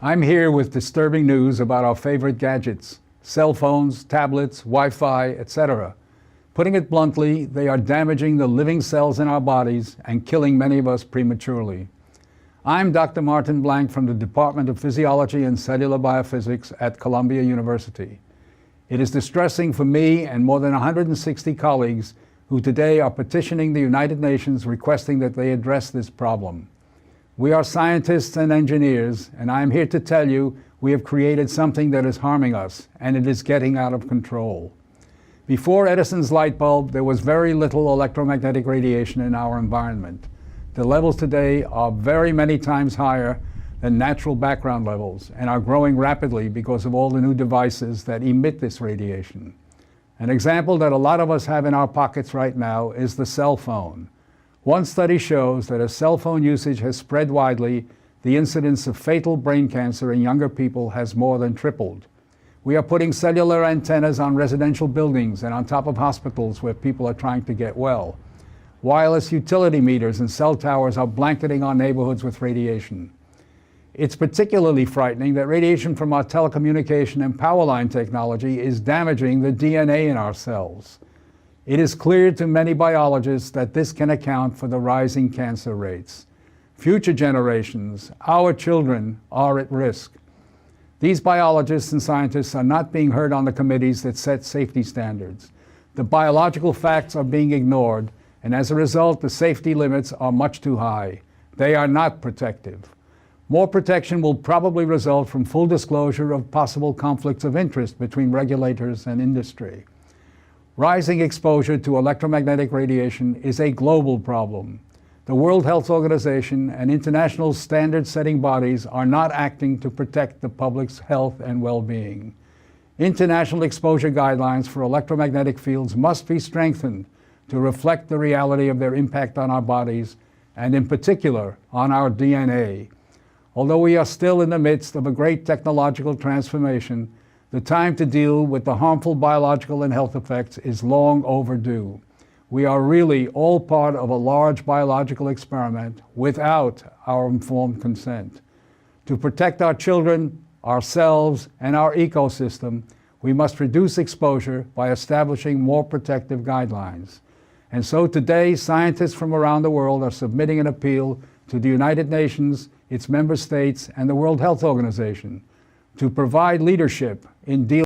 I'm here with disturbing news about our favorite gadgets, cell phones, tablets, Wi-Fi, etc. Putting it bluntly, they are damaging the living cells in our bodies and killing many of us prematurely. I'm Dr. Martin Blank from the Department of Physiology and Cellular Biophysics at Columbia University. It is distressing for me and more than 160 colleagues who today are petitioning the United Nations requesting that they address this problem. We are scientists and engineers, and I am here to tell you we have created something that is harming us, and it is getting out of control. Before Edison's light bulb, there was very little electromagnetic radiation in our environment. The levels today are very many times higher than natural background levels and are growing rapidly because of all the new devices that emit this radiation. An example that a lot of us have in our pockets right now is the cell phone. One study shows that as cell phone usage has spread widely, the incidence of fatal brain cancer in younger people has more than tripled. We are putting cellular antennas on residential buildings and on top of hospitals where people are trying to get well. Wireless utility meters and cell towers are blanketing our neighborhoods with radiation. It's particularly frightening that radiation from our telecommunication and power line technology is damaging the DNA in our cells. It is clear to many biologists that this can account for the rising cancer rates. Future generations, our children, are at risk. These biologists and scientists are not being heard on the committees that set safety standards. The biological facts are being ignored, and as a result, the safety limits are much too high. They are not protective. More protection will probably result from full disclosure of possible conflicts of interest between regulators and industry. Rising exposure to electromagnetic radiation is a global problem. The World Health Organization and international standard-setting bodies are not acting to protect the public's health and well-being. International exposure guidelines for electromagnetic fields must be strengthened to reflect the reality of their impact on our bodies, and in particular, on our DNA. Although we are still in the midst of a great technological transformation, the time to deal with the harmful biological and health effects is long overdue. We are really all part of a large biological experiment without our informed consent. To protect our children, ourselves, and our ecosystem, we must reduce exposure by establishing more protective guidelines. And so today, scientists from around the world are submitting an appeal to the United Nations, its member states, and the World Health Organization to provide leadership in dealing